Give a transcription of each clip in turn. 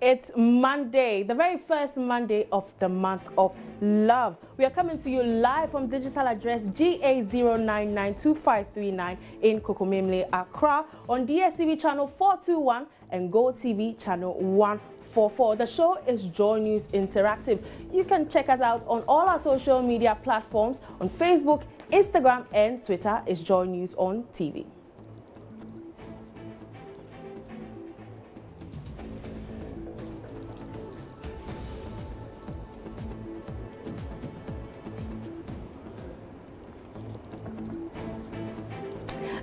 It's Monday, the very first Monday of the month of love. We are coming to you live from digital address GA0992539 in Kokomemle, Accra, on DSTV channel 421 and Go TV channel 144. The show is JoyNews Interactive. You can check us out on all our social media platforms on Facebook, Instagram and Twitter. Is JoyNews on TV.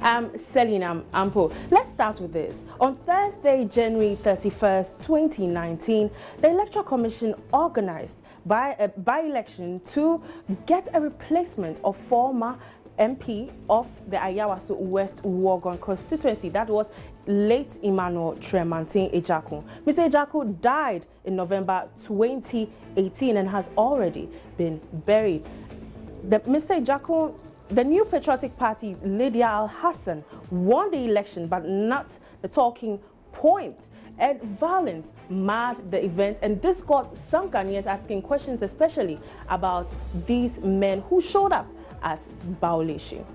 I'm Selina Ampo. Let's start with this. On Thursday, January 31st, 2019, the Electoral Commission organized a by-election to get a replacement of former MP of the Ayawaso West Wuogon constituency. That was late Emmanuel Tremantin Ejaku. Mr. Ejaku died in November 2018 and has already been buried. Mr. Ejaku, the New Patriotic Party, Lydia Al-Hassan, won the election, but not the talking point. And violence marred the event, and this got some Ghanaians asking questions, especially about these men who showed up at Bauleshi.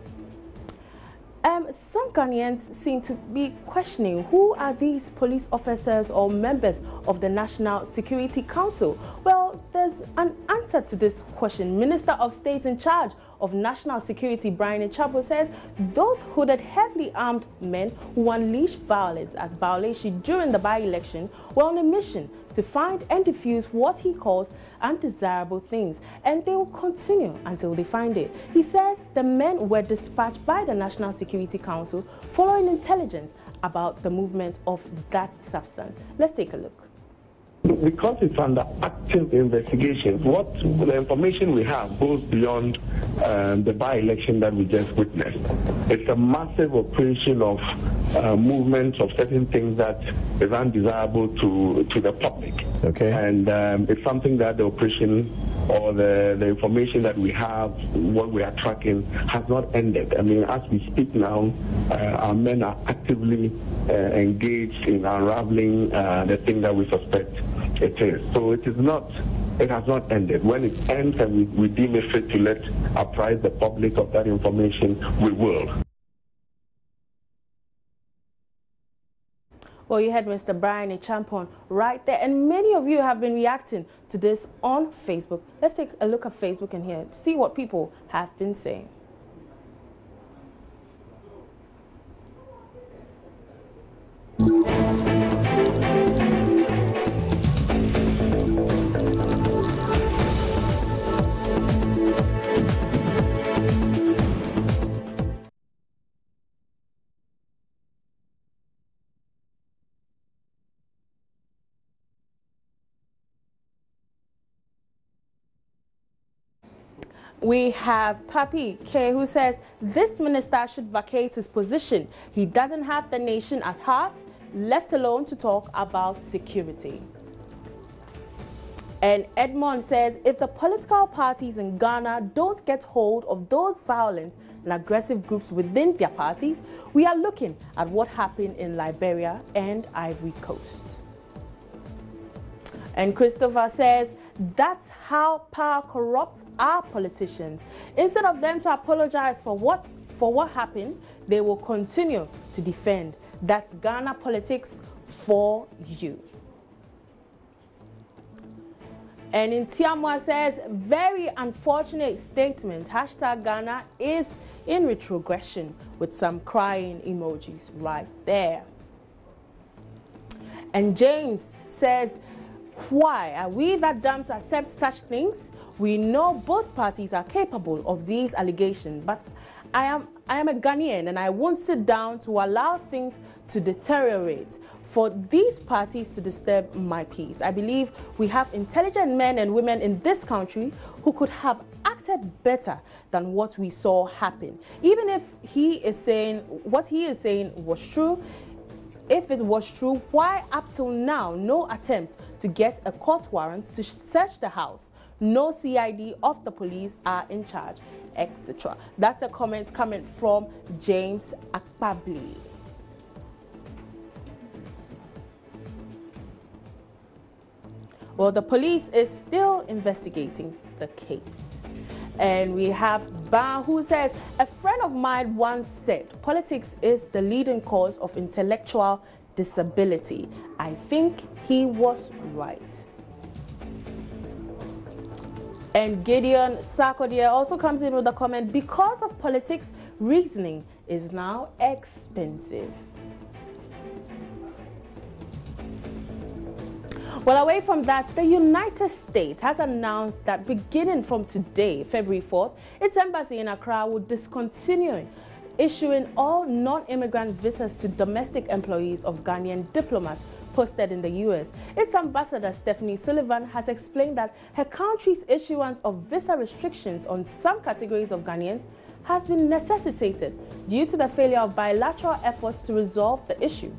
Some Ghanaians seem to be questioning, who are these police officers or members of the National Security Council? Well, there's an answer to this question. Minister of State in charge of National Security, Brian Chapo, says those hooded, heavily armed men who unleashed violence at Bauleshi during the by-election were on a mission to find and defuse what he calls undesirable things, and they will continue until they find it. He says the men were dispatched by the National Security Council following intelligence about the movement of that substance. Let's take a look. Because it's under active investigation, what the information we have goes beyond the by-election that we just witnessed. It's a massive operation of movements of certain things that is undesirable to the public. Okay. And it's something that the operation or the information that we have, what we are tracking, has not ended. I mean, as we speak now, our men are actively engaged in unraveling the thing that we suspect it is. So it has not ended. When it ends and we deem it fit to let apprise the public of that information, we will. Well, you had Mr. Brian Champon right there, and many of you have been reacting to this on Facebook. Let's take a look at Facebook and here, see what people have been saying. We have Papi K, who says this minister should vacate his position. He doesn't have the nation at heart, left alone to talk about security. And Edmond says if the political parties in Ghana don't get hold of those violent and aggressive groups within their parties, we are looking at what happened in Liberia and Ivory Coast. And Christopher says that's how power corrupts our politicians. Instead of them to apologize for what happened, they will continue to defend. That's Ghana politics for you. And in Tiamwa says, very unfortunate statement. Hashtag Ghana is in retrogression, with some crying emojis right there. And James says, why are we that dumb to accept such things? We know both parties are capable of these allegations, but I am a Ghanaian and I won't sit down to allow things to deteriorate for these parties to disturb my peace. I believe we have intelligent men and women in this country who could have acted better than what we saw happen. Even if what he is saying was true, if it was true, why up till now no attempt to get a court warrant to search the house? No CID of the police are in charge, etc. That's a comment coming from James Akpabli. Well, the police is still investigating the case. And we have Ba, who says, a friend of mine once said, politics is the leading cause of intellectual disability. I think he was right. And Gideon Sarkodie also comes in with a comment, because of politics, reasoning is now expensive. Well, away from that, the United States has announced that beginning from today, February 4th, its embassy in Accra will discontinue issuing all non-immigrant visas to domestic employees of Ghanaian diplomats posted in the U.S. Its ambassador, Stephanie Sullivan, has explained that her country's issuance of visa restrictions on some categories of Ghanaians has been necessitated due to the failure of bilateral efforts to resolve the issue.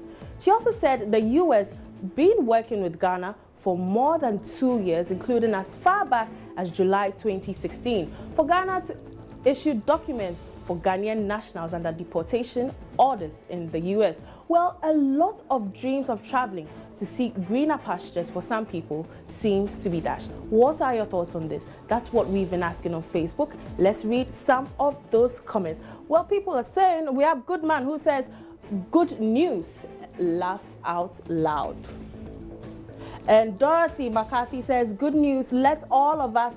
She also said the U.S. been working with Ghana for more than 2 years, including as far back as July 2016, for Ghana to issue documents for Ghanaian nationals under deportation orders in the U.S. Well, a lot of dreams of traveling to seek greener pastures for some people seems to be dashed. What are your thoughts on this? That's what we've been asking on Facebook. Let's read some of those comments. Well, people are saying, we have Goodman who says, good news, laugh out loud. And Dorothy McCarthy says, good news, let all of us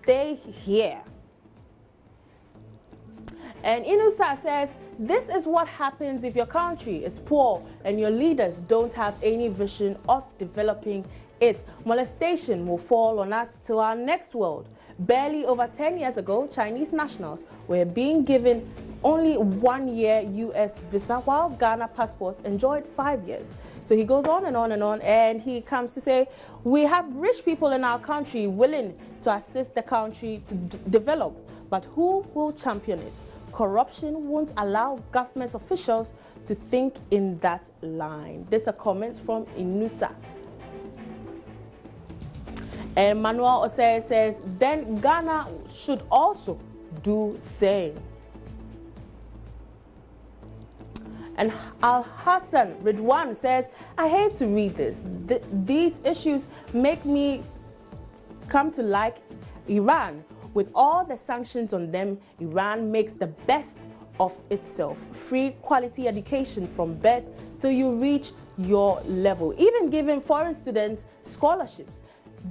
stay here. And Inusa says, this is what happens if your country is poor and your leaders don't have any vision of developing it. Molestation will fall on us till our next world. Barely over 10 years ago, Chinese nationals were being given only 1 year U.S. visa, while Ghana passports enjoyed 5 years. So he goes on and on and on, and he comes to say, we have rich people in our country willing to assist the country to develop, but who will champion it? Corruption won't allow government officials to think in that line. This is a comment from Inusa. And Manuel Osei says, then Ghana should also do same. And Al Hassan Ridwan says, I hate to read this. These issues make me come to like Iran. With all the sanctions on them, Iran makes the best of itself. Free quality education from birth till you reach your level. Even giving foreign students scholarships.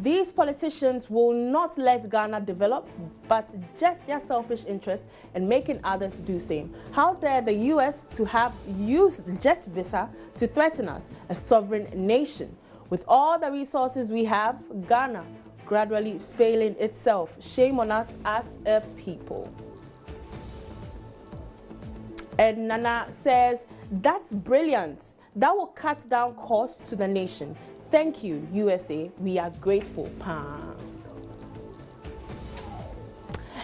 These politicians will not let Ghana develop, but just their selfish interest in making others do same. How dare the US to have used just visa to threaten us, a sovereign nation? With all the resources we have, Ghana gradually failing itself. Shame on us as a people. And Nana says, that's brilliant. That will cut down costs to the nation. Thank you, USA. We are grateful.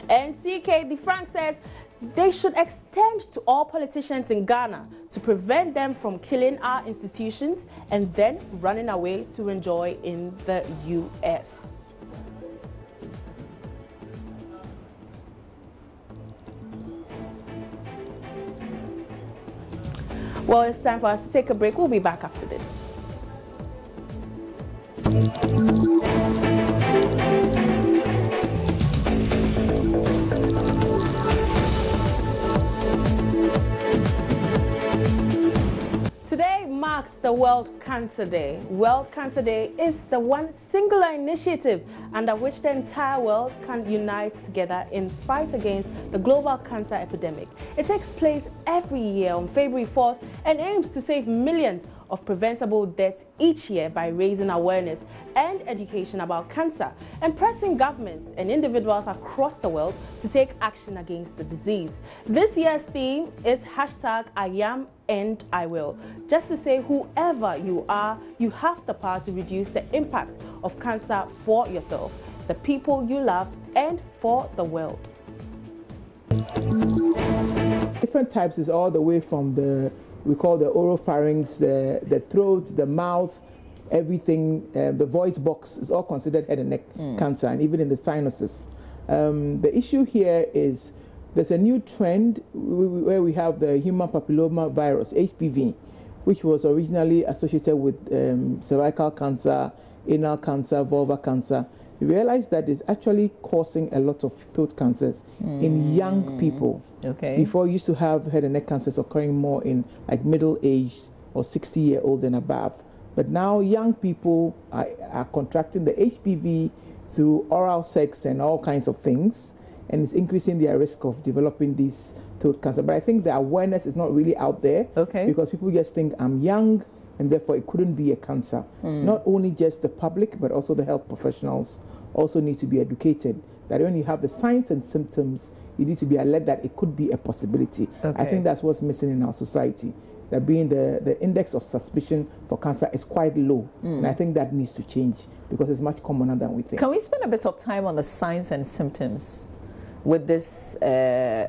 And CK DeFrank says, they should extend to all politicians in Ghana to prevent them from killing our institutions and then running away to enjoy in the US. Well, it's time for us to take a break. We'll be back after this. Today marks the World Cancer Day. World Cancer Day is the one singular initiative under which the entire world can unite together in fight against the global cancer epidemic. It takes place every year on February 4th and aims to save millions of preventable deaths each year by raising awareness and education about cancer and pressing governments and individuals across the world to take action against the disease. This year's theme is #IamAndIWill, just to say whoever you are, you have the power to reduce the impact of cancer for yourself, the people you love, and for the world. Different types is all the way from we call the oropharynx, the throat, the mouth, everything, the voice box is all considered head and neck cancer, and even in the sinuses. The issue here is there's a new trend where we have the human papilloma virus, HPV, which was originally associated with cervical cancer anal cancer, vulvar cancer, we realized that it's actually causing a lot of throat cancers in young people. Okay. Before, you used to have head and neck cancers occurring more in like middle-aged or 60-year-old and above. But now young people are contracting the HPV through oral sex and all kinds of things, and it's increasing their risk of developing these throat cancer. But I think the awareness is not really out there, because people just think I'm young and therefore it couldn't be a cancer. Not only just the public, but also the health professionals also need to be educated that when you have the signs and symptoms, you need to be alert that it could be a possibility. I think that's what's missing in our society, that being the index of suspicion for cancer is quite low. And I think that needs to change because it's much commoner than we think. Can we spend a bit of time on the signs and symptoms with this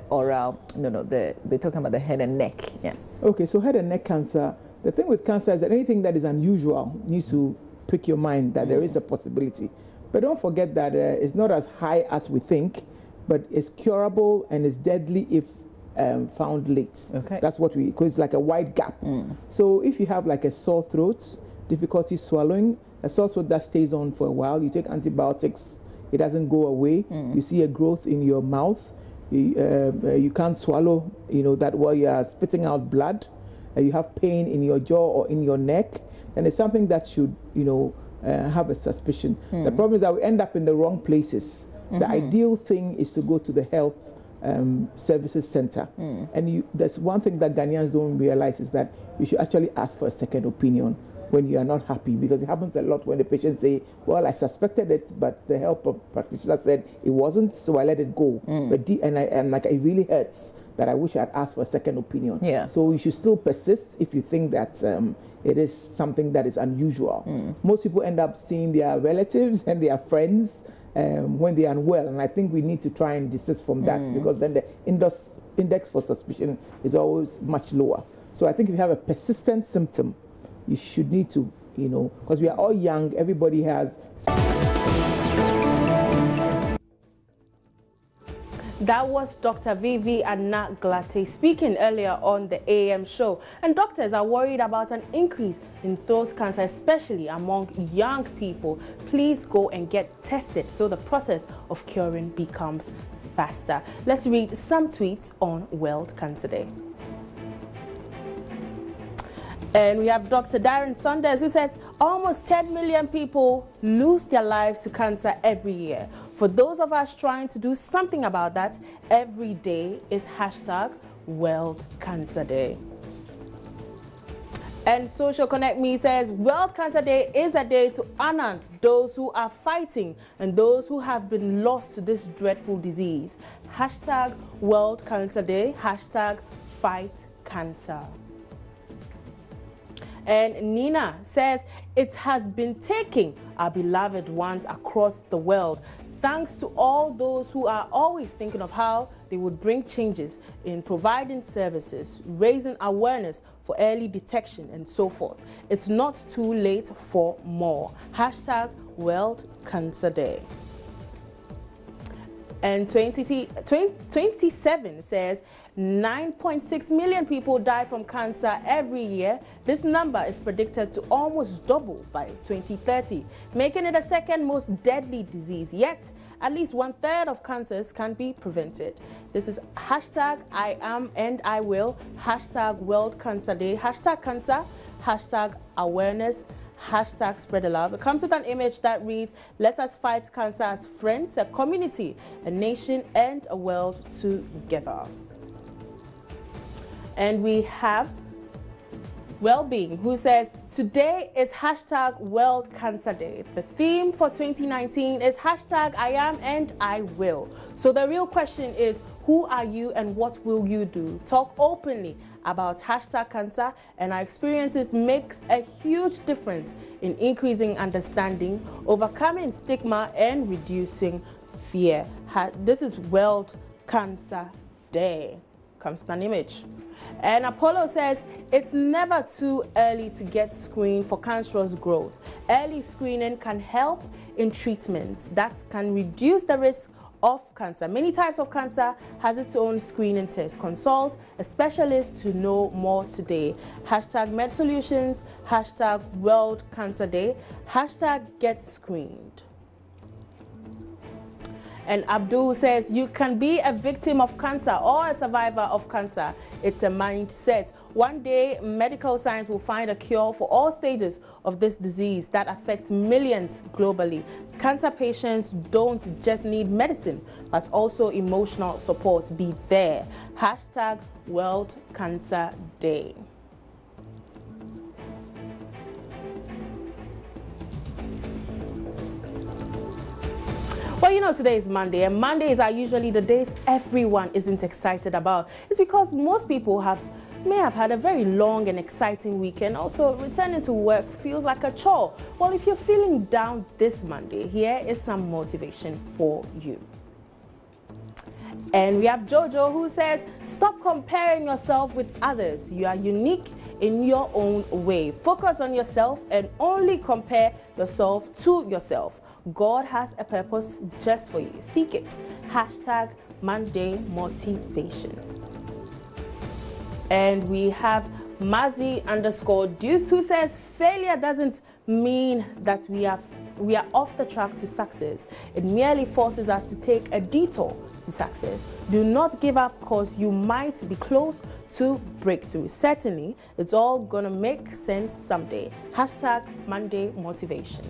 oral, we're talking about the head and neck, yes. Okay, so head and neck cancer, the thing with cancer is that anything that is unusual needs to prick your mind that there is a possibility. But don't forget that it's not as high as we think, but it's curable and it's deadly if found late. That's what because it's like a wide gap. So if you have like a sore throat, difficulty swallowing, a sore throat that stays on for a while, you take antibiotics, it doesn't go away. You see a growth in your mouth. You can't swallow, that while you are spitting out blood. You have pain in your jaw or in your neck. And it's something that should, have a suspicion. The problem is that we end up in the wrong places. The ideal thing is to go to the health services center. And there's one thing that Ghanaians don't realize is that you should actually ask for a second opinion when you are not happy, because it happens a lot when the patients say, well, I suspected it, but the health practitioner said it wasn't, so I let it go. But it really hurts that I wish I'd asked for a second opinion. So you should still persist if you think that it is something that is unusual. Most people end up seeing their relatives and their friends when they are unwell, and I think we need to try and desist from that, because then the index for suspicion is always much lower. So I think if you have a persistent symptom, you should need to, because we are all young, everybody has. That was Dr. Vivi Anna Glate speaking earlier on the AM show. And doctors are worried about an increase in throat cancer, especially among young people. Please go and get tested so the process of curing becomes faster. Let's read some tweets on World Cancer Day. And we have Dr. Darren Saunders, who says almost 10 million people lose their lives to cancer every year. For those of us trying to do something about that, every day is #World Cancer Day. And Social Connect Me says World Cancer Day is a day to honor those who are fighting and those who have been lost to this dreadful disease. #World Cancer Day, #Fight Cancer. And Nina says it has been taking our beloved ones across the world. Thanks to all those who are always thinking of how they would bring changes in providing services, raising awareness for early detection and so forth. It's not too late for more. #World Cancer Day. And 27 says 9.6 million people die from cancer every year. This number is predicted to almost double by 2030, making it the second most deadly disease. Yet, at least 1/3 of cancers can be prevented. This is I am and I will, #World Cancer Day, #cancer, #awareness, #spread the love. It comes with an image that reads, let us fight cancer as friends, a community, a nation, and a world together. And we have Wellbeing, who says, today is #World Cancer Day. The theme for 2019 is I am and I will. So the real question is, who are you and what will you do? Talk openly about #cancer, and our experiences makes a huge difference in increasing understanding, overcoming stigma, and reducing fear. This is World Cancer Day. Comes with an image. And Apollo says, it's never too early to get screened for cancerous growth. Early screening can help in treatment that can reduce the risk of cancer. Many types of cancer has its own screening test. Consult a specialist to know more today. Hashtag MedSolutions, hashtag World Cancer Day, hashtag Get Screened. And Abdul says, you can be a victim of cancer or a survivor of cancer. It's a mindset. One day, medical science will find a cure for all stages of this disease that affects millions globally. Cancer patients don't just need medicine, but also emotional support. Be there. Hashtag World Cancer Day. Well, you know, today is Monday, and Mondays are usually the days everyone isn't excited about. It's because most people may have had a very long and exciting weekend. Also, returning to work feels like a chore. Well, if you're feeling down this Monday, here is some motivation for you. And we have Jojo, who says, stop comparing yourself with others. You are unique in your own way. Focus on yourself and only compare yourself to yourself. God has a purpose just for you. Seek it. Hashtag Monday Motivation. And we have Mazi_Deuce, who says, failure doesn't mean that we are off the track to success. It merely forces us to take a detour to success. Do not give up, because you might be close to breakthrough. Certainly, it's all gonna make sense someday. Hashtag Monday Motivation.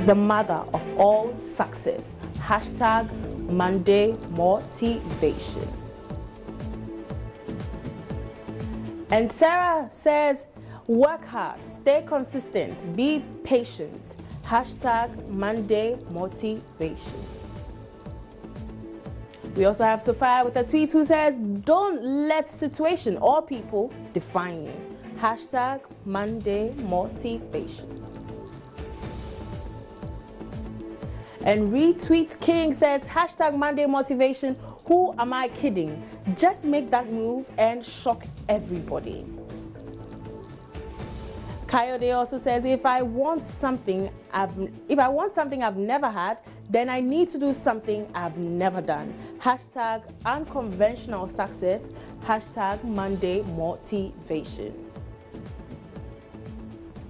The mother of all success. Hashtag Monday Motivation. And Sarah says, work hard, stay consistent, be patient. Hashtag Monday Motivation. We also have Sophia with a tweet who says, don't let situation or people define you. Hashtag Monday Motivation. And Retweet King says, hashtag Monday Motivation. Who am I kidding? Just make that move and shock everybody. Coyote also says, if I want something I've never had, then I need to do something I've never done. Hashtag unconventional success. Hashtag Monday Motivation.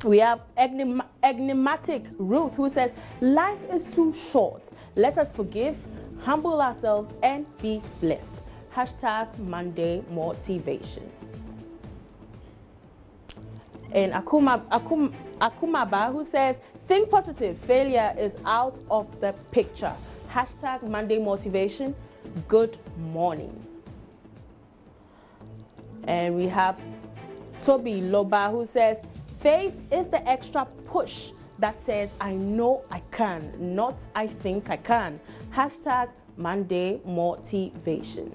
We have enigmatic Ruth, who says, life is too short. Let us forgive, humble ourselves, and be blessed. Hashtag Monday Motivation. And Akumaba, who says, think positive, failure is out of the picture. Hashtag Monday Motivation. Good morning. And we have Toby Loba, who says, faith is the extra push that says, I know I can, not I think I can. Hashtag Monday Motivation.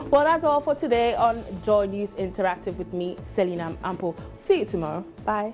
Well, that's all for today on Joy News Interactive with me, Selina Ampo. See you tomorrow. Bye.